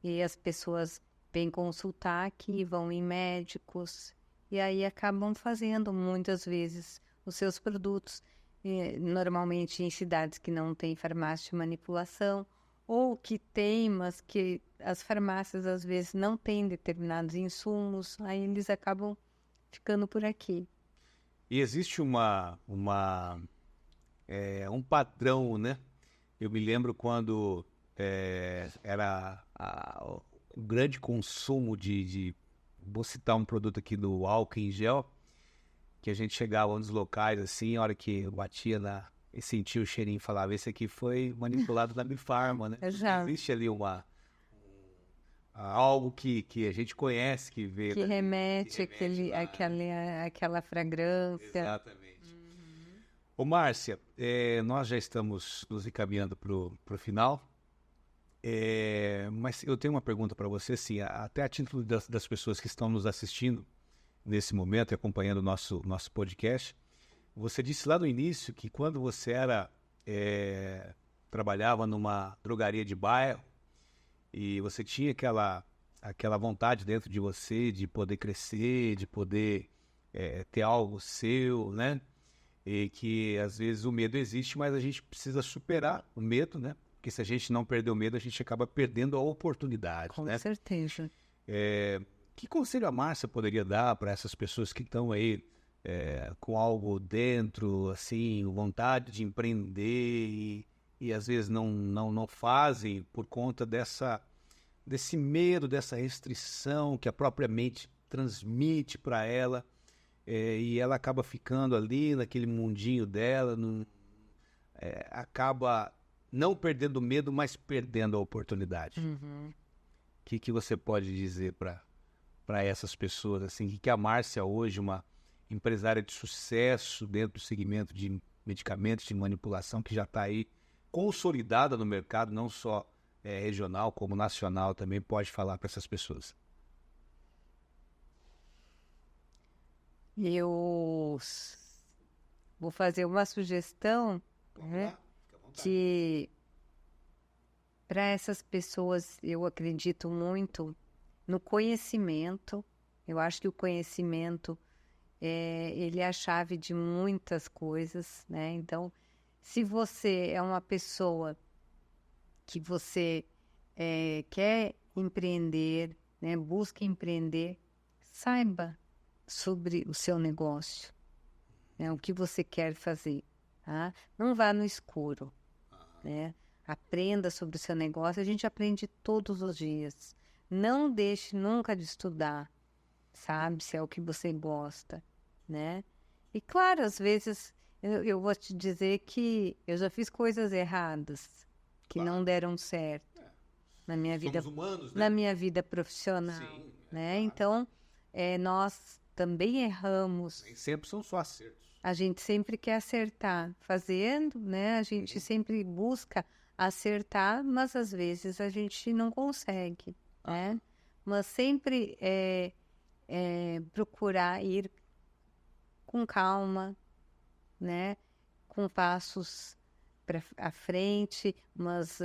E as pessoas vêm consultar aqui, vão em médicos, e aí acabam fazendo muitas vezes os seus produtos, normalmente em cidades que não têm farmácia de manipulação, ou que tem, mas que as farmácias às vezes não têm determinados insumos, aí eles acabam ficando por aqui. E existe um padrão, né? Eu me lembro quando era o grande consumo vou citar um produto aqui do álcool em gel, que a gente chegava nos locais, assim, a hora que eu batia e sentia o cheirinho e falava, esse aqui foi manipulado na Bifarma, né? Exato. Existe ali algo que a gente conhece, que vê... Que remete lá, àquela fragrância. Exatamente. Ô, Márcia, nós já estamos nos encaminhando para o final, mas eu tenho uma pergunta para você, assim, até a título das pessoas que estão nos assistindo nesse momento e acompanhando o nosso podcast. Você disse lá no início que quando você trabalhava numa drogaria de bairro e você tinha aquela vontade dentro de você de poder crescer, de poder ter algo seu, né? E que às vezes o medo existe, mas a gente precisa superar o medo, né? Porque se a gente não perder o medo, a gente acaba perdendo a oportunidade, Com né? certeza. Que conselho a Márcia poderia dar para essas pessoas que estão aí com algo dentro, assim, vontade de empreender e às vezes não fazem por conta desse medo, dessa restrição que a própria mente transmite para ela, e ela acaba ficando ali naquele mundinho dela, acaba não perdendo o medo, mas perdendo a oportunidade. O que você pode dizer para essas pessoas, assim, que a Márcia hoje, uma empresária de sucesso dentro do segmento de medicamentos de manipulação, que já está aí consolidada no mercado, não só regional, como nacional, também pode falar para essas pessoas? Eu vou fazer uma sugestão, né, que para essas pessoas eu acredito muito no conhecimento. Eu acho que o conhecimento ele é a chave de muitas coisas, né? Então, se você é uma pessoa que você quer empreender, né, busca empreender, saiba sobre o seu negócio, né, o que você quer fazer, tá? Não vá no escuro, né? Aprenda sobre o seu negócio, a gente aprende todos os dias. Não deixe nunca de estudar, sabe, se é o que você gosta, né? E claro, às vezes eu vou te dizer que eu já fiz coisas erradas que não deram certo na minha vida, Somos humanos, né? na minha vida profissional, Sim, né? claro. Então, nós também erramos. Nem sempre são só acertos. A gente sempre quer acertar fazendo, né? A gente sempre busca acertar, mas às vezes a gente não consegue, né? Mas sempre procurar ir com calma, né? Com passos à frente, mas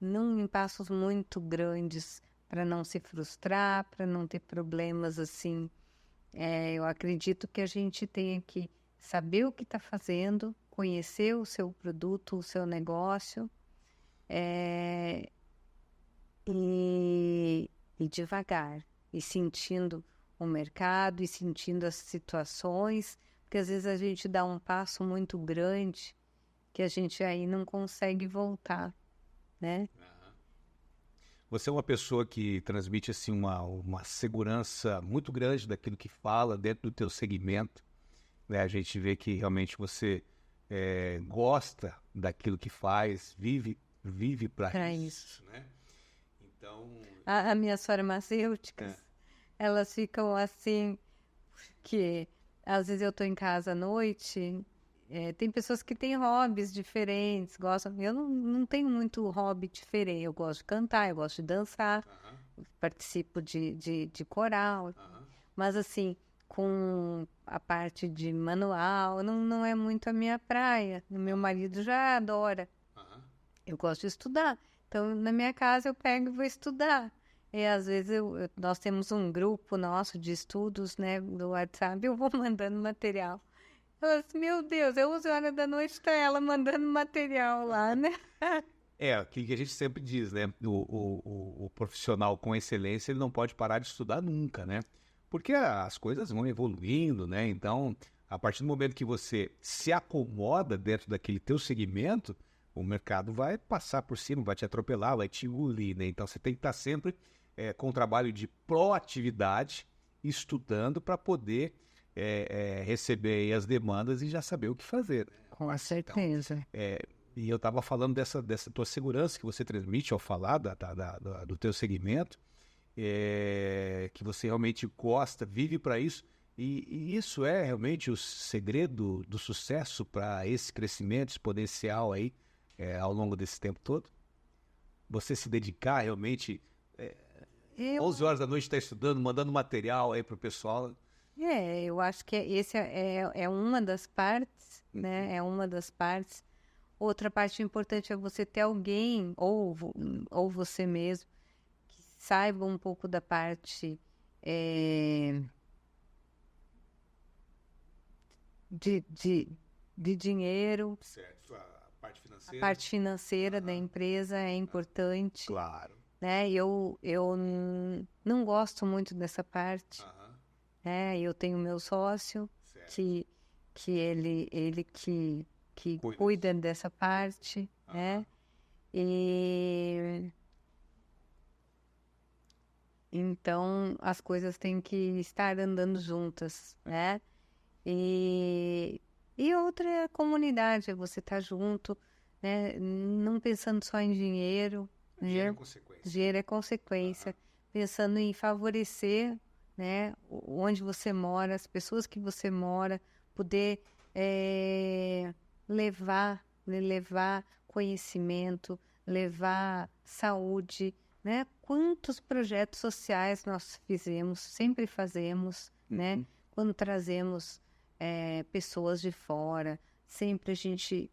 não em passos muito grandes para não se frustrar, para não ter problemas assim Eu acredito que a gente tenha que saber o que está fazendo, conhecer o seu produto, o seu negócio, é, e devagar, e sentindo o mercado, e sentindo as situações, porque às vezes a gente dá um passo muito grande que a gente aí não consegue voltar, né? Você é uma pessoa que transmite assim uma segurança muito grande daquilo que fala dentro do teu segmento, né? A gente vê que realmente você gosta daquilo que faz, vive para Para isso, isso. né? Então, As minhas farmacêuticas, elas ficam assim, que às vezes eu estou em casa à noite, tem pessoas que têm hobbies diferentes, gostam. Eu não tenho muito hobby diferente. Eu gosto de cantar, eu gosto de dançar, participo de coral, mas assim, com a parte de manual, não é muito a minha praia. O meu marido já adora. Eu gosto de estudar. Então, na minha casa, eu pego e vou estudar. E às vezes nós temos um grupo nosso de estudos, né, do WhatsApp, eu vou mandando material. Eu falo assim, meu Deus, é 11 horas da noite, está ela mandando material lá, né? aquilo que a gente sempre diz, né? O profissional com excelência, ele não pode parar de estudar nunca, né? Porque as coisas vão evoluindo, né? Então, a partir do momento que você se acomoda dentro daquele teu segmento, o mercado vai passar por cima, vai te atropelar, vai te engolir, né? Então, você tem que estar sempre com um trabalho de proatividade, estudando para poder receber aí as demandas e já saber o que fazer, né? Com certeza. E eu estava falando dessa tua segurança que você transmite ao falar do teu segmento, que você realmente gosta, vive para isso, e isso é realmente o segredo do sucesso para esse crescimento exponencial aí ao longo desse tempo todo? Você se dedicar realmente, Eu, 11 horas da noite está estudando, mandando material aí para o pessoal. eu acho que esse é uma das partes, né? É uma das partes. Outra parte importante é você ter alguém, ou você mesmo, que saiba um pouco da parte de dinheiro. Certo, a parte A financeira. parte financeira da empresa é importante, Claro. né? Eu não gosto muito dessa parte, né? Eu tenho meu sócio, Certo. que ele que Cuida cuida dessa parte, né? E então as coisas têm que estar andando juntas, né? E, e outra é a comunidade, é você estar junto, né? Não pensando só em dinheiro, Dinheiro é né? consequência. Dinheiro é consequência, pensando em favorecer, né? Onde você mora, as pessoas que você mora, poder levar conhecimento, levar saúde, né? Quantos projetos sociais nós fizemos, sempre fazemos, né? Quando trazemos pessoas de fora, sempre a gente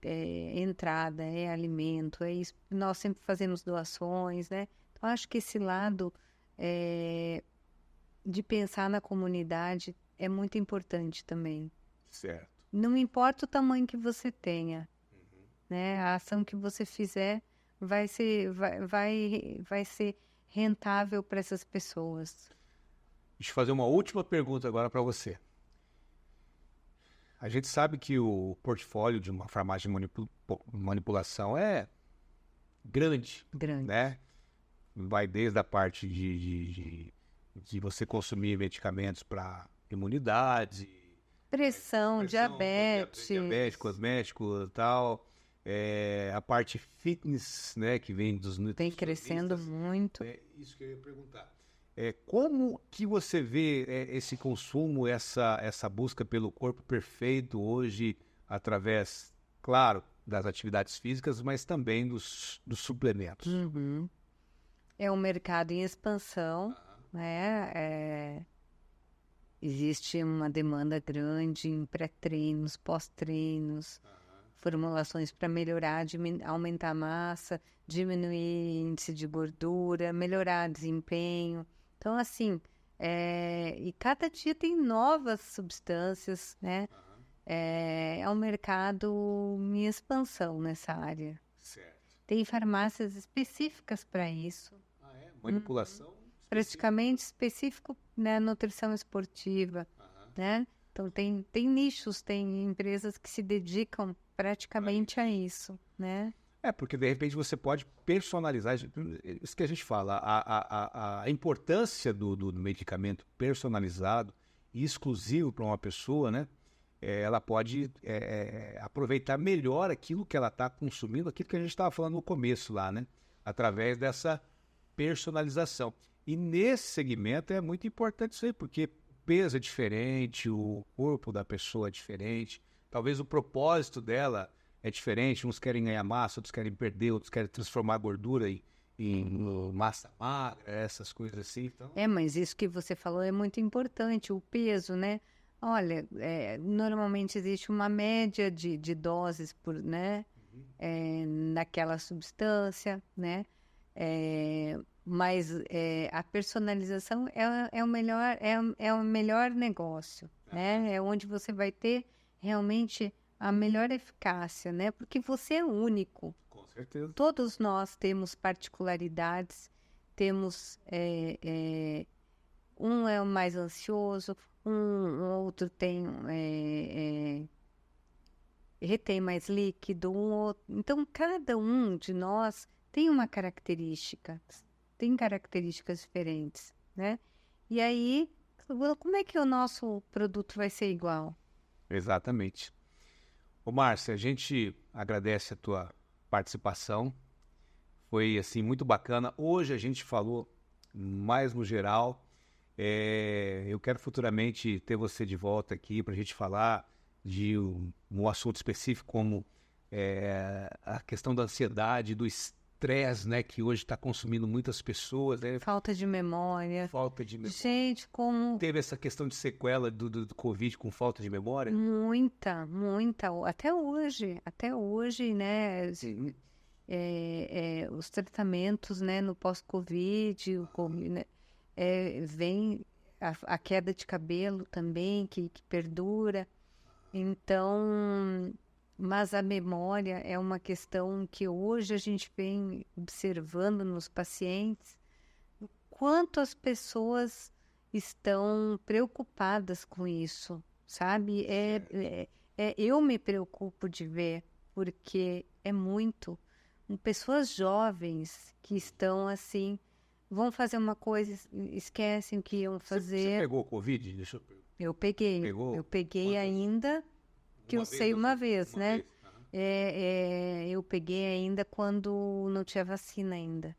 entrada, alimento, isso. Nós sempre fazemos doações, né? Então, acho que esse lado de pensar na comunidade é muito importante também. Certo. Não importa o tamanho que você tenha, né? A ação que você fizer vai ser rentável para essas pessoas. Deixa eu fazer uma última pergunta agora para você. A gente sabe que o portfólio de uma farmácia de manipulação é grande, Grande. né? Vai desde a parte de você consumir medicamentos para imunidade, Pressão, diabetes. diabetes, cosmético e tal. A parte fitness, né, que vem dos nutricionistas. Vem crescendo muito. É isso que eu ia perguntar. Como que você vê esse consumo, essa busca pelo corpo perfeito hoje, através, claro, das atividades físicas, mas também dos suplementos? É um mercado em expansão, né? Existe uma demanda grande em pré-treinos, pós-treinos, formulações para melhorar, aumentar a massa, diminuir índice de gordura, melhorar desempenho. Então, assim, E cada dia tem novas substâncias, né? É um mercado em expansão nessa área. Certo. Tem farmácias específicas para isso. Manipulação Praticamente específico na nutrição esportiva, né? Então, tem nichos, tem empresas que se dedicam praticamente a isso, né? Porque de repente você pode personalizar, isso que a gente fala, a importância do medicamento personalizado e exclusivo para uma pessoa, né? Ela pode aproveitar melhor aquilo que ela está consumindo, aquilo que a gente estava falando no começo lá, né? Através dessa personalização. E nesse segmento é muito importante isso aí, porque o peso é diferente, o corpo da pessoa é diferente, talvez o propósito dela é diferente, uns querem ganhar massa, outros querem perder, outros querem transformar a gordura em massa magra, essas coisas assim. Então... mas isso que você falou é muito importante, o peso, né? Olha, normalmente existe uma média de doses por, né? Naquela substância, né? Mas a personalização é o melhor negócio, né? É onde você vai ter realmente a melhor eficácia, né? Porque você é único. Com certeza. Todos nós temos particularidades, temos... um é o mais ansioso, outro retém mais líquido, outro... Então, cada um de nós tem uma característica, tem características diferentes, né? E aí, como é que o nosso produto vai ser igual? Exatamente. Ô, Márcia, a gente agradece a tua participação. Foi, assim, muito bacana. Hoje a gente falou mais no geral. Eu quero futuramente ter você de volta aqui para a gente falar de um assunto específico como a questão da ansiedade, do estresse, né, que hoje está consumindo muitas pessoas. Né? Falta de memória. Falta de memória. Gente, como... Teve essa questão de sequela do Covid com falta de memória? Muita. Até hoje, né? Os tratamentos, né, no pós-Covid, né, vem a queda de cabelo também, que perdura. Então, mas a memória é uma questão que hoje a gente vem observando nos pacientes, o quanto as pessoas estão preocupadas com isso, sabe? Eu me preocupo de ver, porque é muito. Pessoas jovens que estão assim, vão fazer uma coisa, esquecem o que iam fazer. Você pegou o Covid? Deixa eu... Eu peguei. Pegou? Eu peguei ainda, que eu sei uma vez, né? Eu peguei ainda quando não tinha vacina ainda.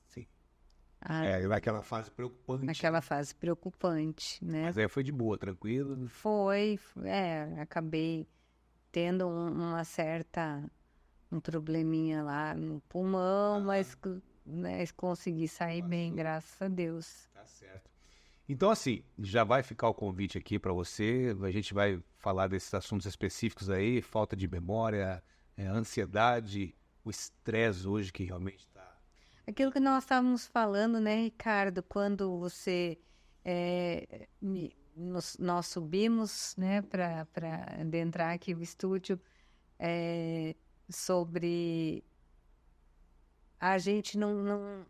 Sim. Naquela fase preocupante. Naquela fase preocupante, né? Mas aí foi de boa, tranquilo? Foi, acabei tendo um probleminha lá no pulmão, mas né, consegui sair bem, graças a Deus. Tá certo. Então, assim, já vai ficar o convite aqui para você, a gente vai falar desses assuntos específicos aí, falta de memória, ansiedade, o estresse hoje que realmente está... Aquilo que nós estávamos falando, né, Ricardo, quando nós subimos, né, para adentrar aqui o estúdio, sobre a gente não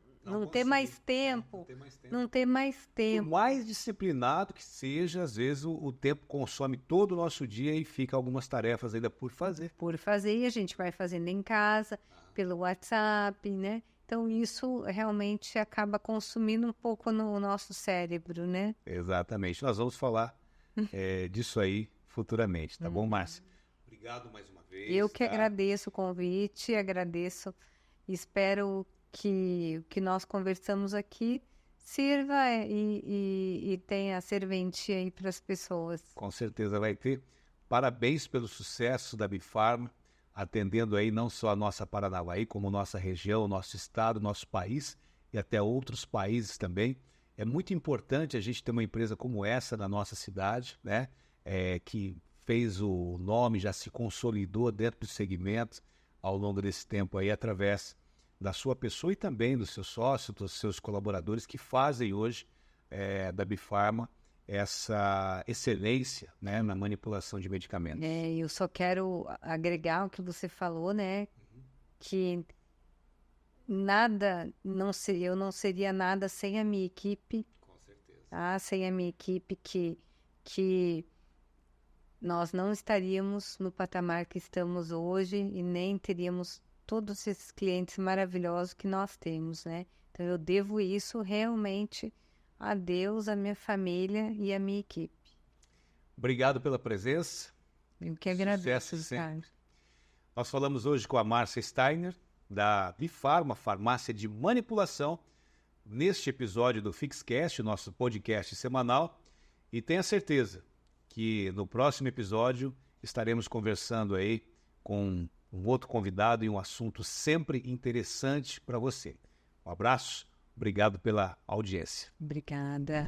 ter mais tempo. Não ter mais tempo. Por mais disciplinado que seja, às vezes o tempo consome todo o nosso dia e fica algumas tarefas ainda por fazer. E a gente vai fazendo em casa, pelo WhatsApp, né? Então, isso realmente acaba consumindo um pouco no nosso cérebro, né? Exatamente. Nós vamos falar disso aí futuramente, tá bom, Márcia? Obrigado mais uma vez. Eu que agradeço o convite, agradeço, espero que o que nós conversamos aqui sirva e tenha serventia aí para as pessoas. Com certeza vai ter. Parabéns pelo sucesso da Bifarma, atendendo aí não só a nossa Paranavaí, como nossa região, nosso estado, nosso país e até outros países também. É muito importante a gente ter uma empresa como essa na nossa cidade, né? Que fez o nome, já se consolidou dentro do segmento ao longo desse tempo aí, através da sua pessoa e também do seu sócio, dos seus colaboradores que fazem hoje da Bifarma essa excelência, né, na manipulação de medicamentos. Eu só quero agregar o que você falou, né? Que eu não seria nada sem a minha equipe. Com certeza. Tá? Sem a minha equipe, que nós não estaríamos no patamar que estamos hoje e nem teríamos todos esses clientes maravilhosos que nós temos, né? Então, eu devo isso realmente a Deus, a minha família e a minha equipe. Obrigado pela presença. Eu que agradeço, Sucesso sempre. Ricardo. Nós falamos hoje com a Márcia Steiner, da Bifarma, farmácia de manipulação, neste episódio do Fixcast, nosso podcast semanal. E tenha certeza que no próximo episódio estaremos conversando aí com um outro convidado e um assunto sempre interessante para você. Um abraço, obrigado pela audiência. Obrigada.